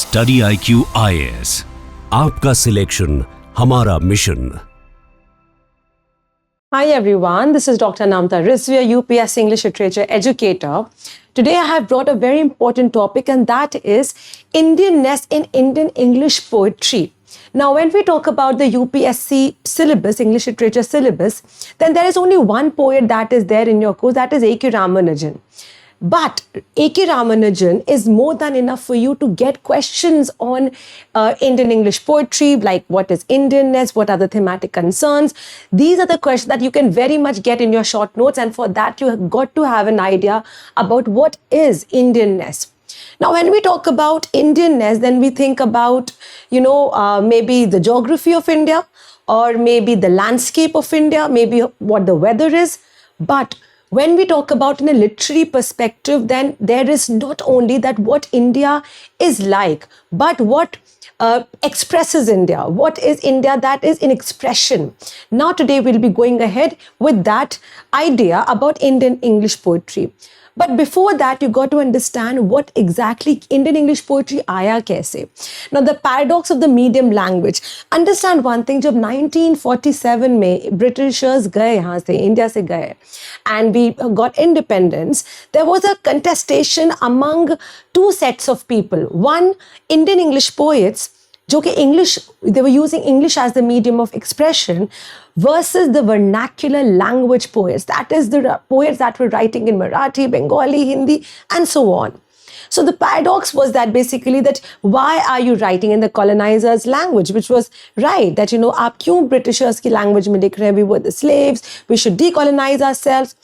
Study IQ IAS, आपका selection हमारा mission. Hi everyone, this is Dr. Namta Rizvia, UPS English Literature Educator. Today I have brought a very important topic, and that is Indianness in Indian English poetry. Now when we talk about the UPSC syllabus, English Literature syllabus, then there is only one poet that is there in your course, that is A.K. Ramanujan. But A.K. Ramanujan is more than enough for you to get questions on Indian English poetry, like what is Indianness, what are the thematic concerns. These are the questions that you can very much get in your short notes, and for that you have got to have an idea about what is Indianness. Now, when we talk about Indianness, then we think about, maybe the geography of India, or maybe the landscape of India, maybe what the weather is. But when we talk about in a literary perspective, then there is not only that what India is like, but what expresses India. What is India that is in expression? Now today we'll be going ahead with that idea about Indian English poetry. But before that, you got to understand what exactly Indian English poetry आया कैसे. Now the paradox of the medium language. Understand one thing, जब 1947 में Britishers गए यहाँ से, India से गए, and we got independence, there was a contestation among two sets of people. One, Indian English poets, जो कि English, they were using English as the medium of expression, versus the vernacular language poets. That is the poets that were writing in Marathi, Bengali, Hindi, and so on. So the paradox was that basically that why are you writing in the colonizers' language, which was right, that आप क्यों Britishers की language में लिख रहे हैं, we were the slaves, we should decolonize ourselves.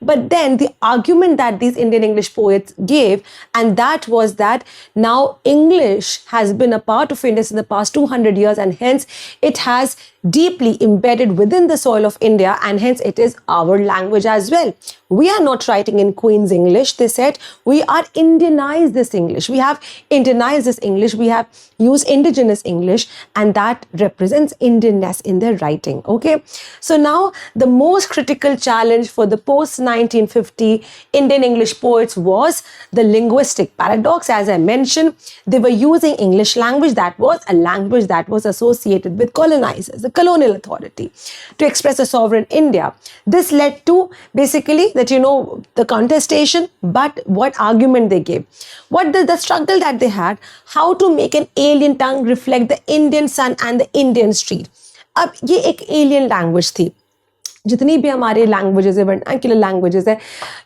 But then the argument that these Indian English poets gave, and that was that now English has been a part of India in the past 200 years, and hence it has deeply embedded within the soil of India, and hence it is our language as well. We are not writing in Queen's English, they said. We are Indianized this English. We have Indianized this English. We have used indigenous English, and that represents Indianness in their writing. Okay. So now the most critical challenge for the post-1950 Indian English poets was the linguistic paradox. As I mentioned, they were using English language, that was a language that was associated with colonizers, the colonial authority, to express a sovereign India. This led to basically that, the contestation, but what argument they gave, what the struggle that they had, how to make an alien tongue reflect the Indian sun and the Indian street. अब ये एक alien language थी. जितनी भी हमारे languages है, vernacular languages है,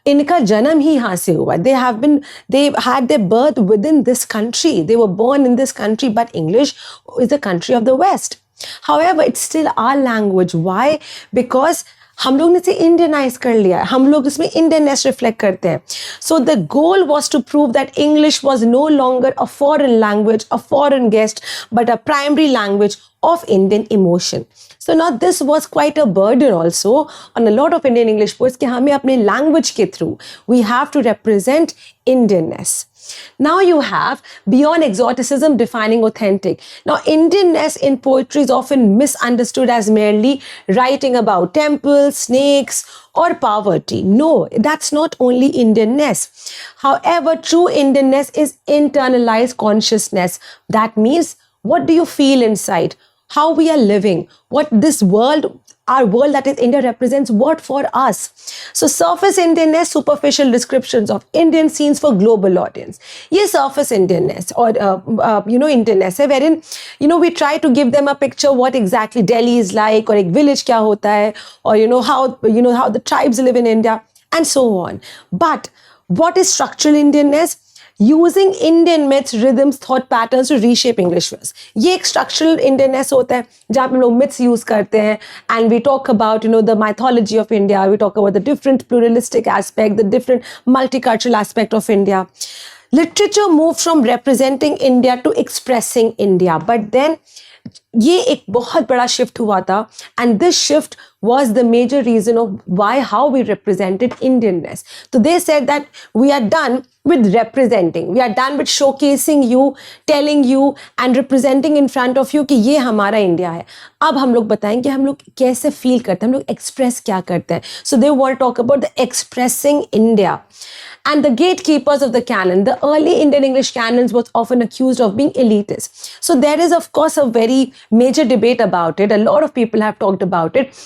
इनका जन्म ही यहाँ से हुआ. They had their birth within this country. They were born in this country, but English is the country of the West. However, it's still our language. Why? Because हम लोग ने इसे इंडियनाइज कर लिया है, हम लोग इसमें इंडियननेस रिफ्लेक्ट करते हैं. So the goal was to prove that English was no longer a foreign language, a foreign guest, but a primary language of Indian emotion. So now this was quite a burden also on a lot of Indian English poets कि हमें अपने language के through we have to represent Indianness. Now you have beyond exoticism defining authentic. Now Indianness in poetry is often misunderstood as merely writing about temples, snakes, or poverty. No, that's not only Indianness. However, true Indianness is internalized consciousness. That means what do you feel inside? How we are living? What this world, our world that is India represents what for us? So surface Indianness, superficial descriptions of Indian scenes for global audience. Ye surface Indianness or Indianness hai, wherein we try to give them a picture what exactly Delhi is like, or ek village kya hota hai, or how the tribes live in India, and so on. But what is structural Indianness? Using Indian myths, rhythms, thought patterns to reshape English words. ये एक structural Indianness होता है जहाँ पे हम लोग myths use करते हैं, and we talk about the mythology of India. We talk about the different pluralistic aspect, the different multicultural aspect of India. Literature moved from representing India to expressing India, but then ये एक बहुत बड़ा shift हुआ था, and this shift was the major reason of how we represented Indianness. So they said that we are done with representing, we are done with showcasing you, telling you and representing in front of you कि ये हमारा India है. अब हम लोग बताएं कि हम लोग कैसे फील करते हैं, हम लोग एक्सप्रेस क्या करते हैं. So they want to talk about the expressing India. and the gatekeepers of the canon. The early Indian English canons was often accused of being elitist. So there is, of course, a very major debate about it. A lot of people have talked about it.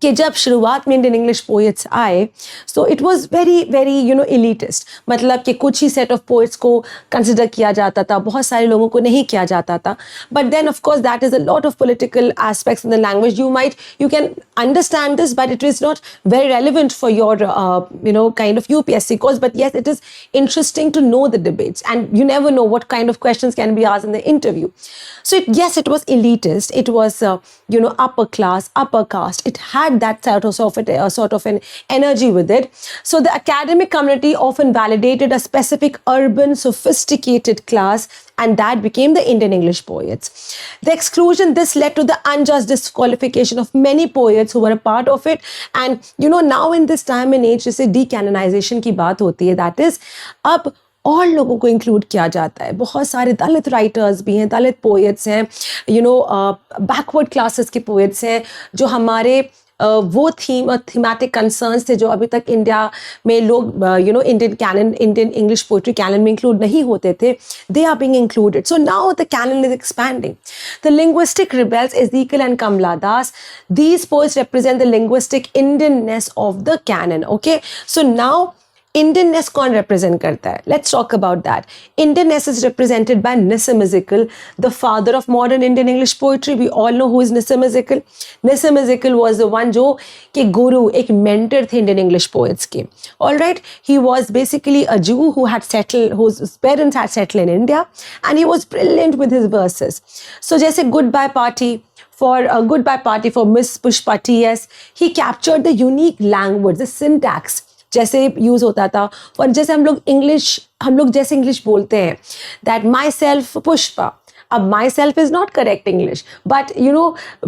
कि जब शुरुआत में Indian English poets आए, so it was very very elitist, मतलब कि कुछ ही set of poets को consider किया जाता था, बहुत सारे लोगों को नहीं किया जाता था. But then of course that is a lot of political aspects in the language. You can understand this, but it is not very relevant for your kind of UPSC course. But yes, it is interesting to know the debates, and you never know what kind of questions can be asked in the interview. So yes, it was elitist, it was upper class, upper caste. It had that sort of an energy with it. So the academic community often validated a specific urban sophisticated class, and that became the Indian English poets. The exclusion, this led to the unjust disqualification of many poets who were a part of it. And now in this time and age, जैसे decanonization की बात होती है, that is, अब और लोगों को include किया जाता है. बहुत सारे दलित राइटर्स भी हैं, दलित पोएट्स हैं, बैकवर्ड क्लासेस के पोएट्स हैं, जो हमारे वो थीमेटिक कंसर्न्स थे जो अभी तक इंडिया में लोग इंडियन इंग्लिश पोइट्री कैनन में इंक्लूड नहीं होते थे. They are being included. So now the canon is expanding. The linguistic rebels Ezekiel and Kamla Das, these poets represent the linguistic Indianness of the canon. Okay, so now Indianness कौन represent करता है? Let's talk about that. Indianness is represented by Nissim Ezekiel, the father of modern Indian English poetry. We all know who is Nissim Ezekiel. Nissim Ezekiel was the one जो के गुरु, एक mentor थे Indian English poets के. All right, he was basically a Jew whose parents had settled in India, and he was brilliant with his verses. So जैसे Goodbye Party for Miss Pushpa T.S., he captured the unique language, the syntax जैसे use होता था. और जैसे हम लोग जैसे English बोलते हैं, दैट माई सेल्फ पुष्पा. अब myself is not correct English, but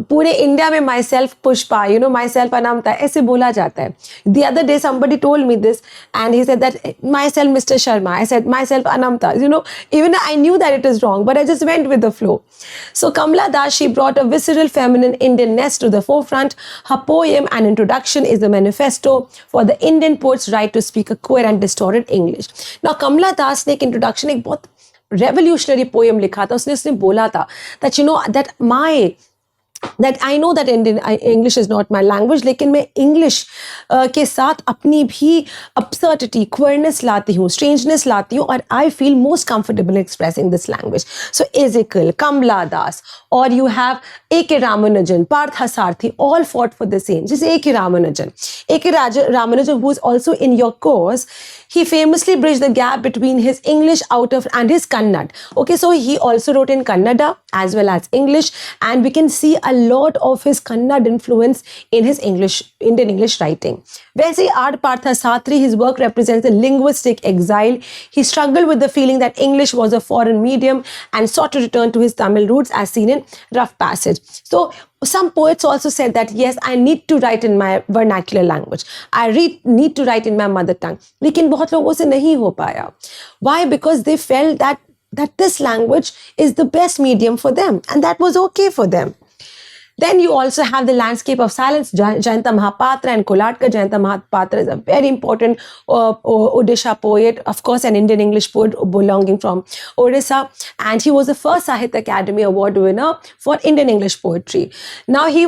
पूरे इंडिया में myself Pushpa, myself Anamika ऐसे बोला जाता है. The other day somebody told me this, and he said that myself Mr. Sharma. I said myself Anamta. Even I knew that it is wrong, but I just went with the flow. So Kamla Das, she brought a visceral feminine Indianness to the forefront. Her poem and introduction is a manifesto for the Indian poet's right to speak a queer and distorted English. Now Kamla Das ने एक introduction एक बहुत revolutionary poem लिखा था. उसने बोला था that I know that English is not my language, लेकिन मैं English के साथ अपनी भी absurdity, queerness लाती हूँ, strangeness लाती हूँ, और I feel most comfortable expressing this language. So Ezekiel, Kamla Das, or you have A.K. Ramanujan, Partha Sarthi, all fought for the same. Just A.K. Ramanujan, who is also in your course, he famously bridged the gap between his English and his Kannada. Okay, so he also wrote in Kannada as well as English, and we can see a lot of his Kannada influence in his Indian English writing. वैसे R. Partha Sarthi, his work represents a linguistic exile. He struggled with the feeling that English was a foreign medium and sought to return to his Tamil roots, as seen in Rough Passage. So some poets also said that yes, I need to write in my vernacular language. I need to write in my mother tongue. लेकिन बहुत लोगों से नहीं हो पाया. Why? Because they felt that this language is the best medium for them, and that was okay for them. Then you also have the landscape of silence. Jayanta Mahapatra and Koladkar. Jayanta Mahapatra is a very important Odisha poet, of course, an Indian English poet belonging from Odisha, and he was the first Sahitya Academy Award winner for Indian English poetry. Now he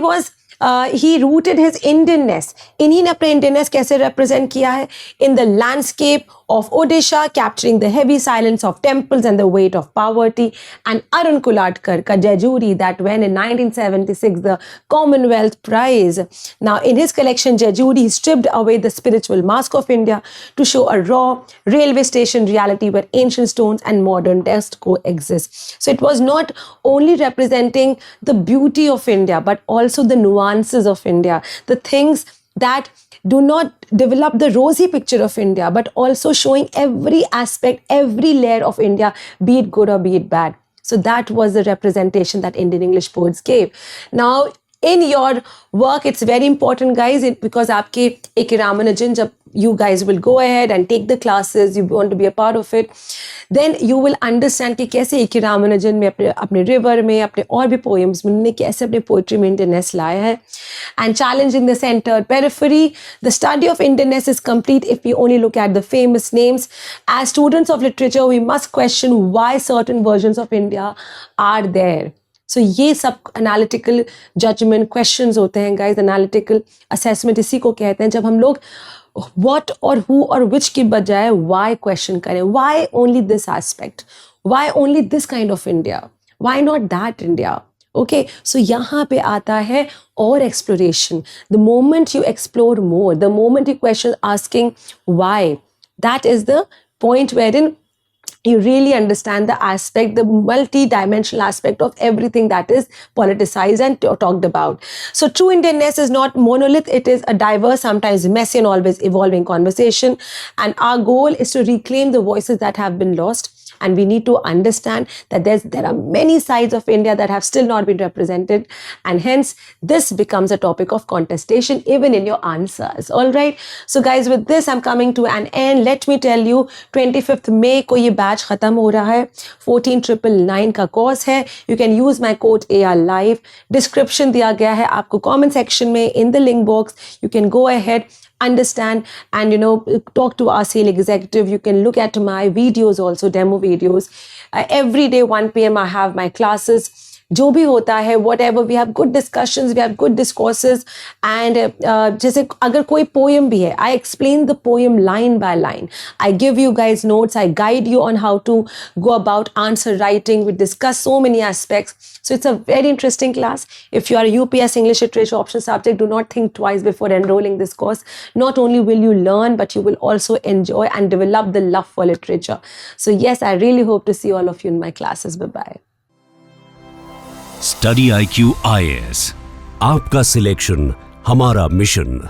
rooted his Indianness. इन्हीं ने अपने Indianness कैसे represent किया है? In the landscape of Odisha, capturing the heavy silence of temples and the weight of poverty. And Arun Koladkar ka Jejuri, that won in 1976 the Commonwealth Prize. Now in his collection Jejuri, he stripped away the spiritual mask of India to show a raw railway station reality where ancient stones and modern text coexist. So it was not only representing the beauty of India, but also the nuances of India, the things that do not develop the rosy picture of India, but also showing every aspect, every layer of India, be it good or be it bad. So that was the representation that Indian English poets gave. Now, in your work it's very important guys, because आपके A.K. Ramanujan, जब you guys will go ahead and take the classes, you want to be a part of it, then you will understand कि कैसे A.K. Ramanujan में अपने river में, अपने और भी poems में उन्होंने कैसे अपने poetry में Indianness लाया है. And challenging the center periphery, the study of Indianness is complete if we only look at the famous names. As students of literature, we must question why certain versions of India are there. So ये सब analytical judgment questions होते हैं guys, analytical assessment इसी को कहते हैं, जब हम लोग what और who और which की बजाय why question करें. Why only this aspect? Why only this kind of India? Why not that India? Okay, so यहाँ पे आता है और exploration. The moment you explore more, the moment you question asking why, that is the point wherein you really understand the aspect, the multi-dimensional aspect of everything that is politicized and talked about. So true Indianness is not monolith, it is a diverse, sometimes messy and always evolving conversation. And our goal is to reclaim the voices that have been lost. And we need to understand that there are many sides of India that have still not been represented. And hence, this becomes a topic of contestation even in your answers. All right. So guys, with this, I'm coming to an end. Let me tell you, 25th May को ये batch खत्म हो रहा है. 14999 का course है. You can use my code AR Live. Description दिया गया है आपको comment section में, in the link box. You can go ahead, understand, and talk to our sale executive. You can look at my videos also, demo videos. Every day 1 p.m. I have my classes. जो भी होता है, whatever, we have good discussions, we have good discourses. And जैसे अगर कोई poem भी है, I explain the poem line by line. I give you guys notes, I guide you on how to go about answer writing. We discuss so many aspects. So it's a very interesting class. If you are a UPS English Literature option subject, do not think twice before enrolling this course. Not only will you learn, but you will also enjoy and develop the love for literature. So yes, I really hope to see all of you in my classes. Bye-bye. Study IQ IAS, आपका selection हमारा mission.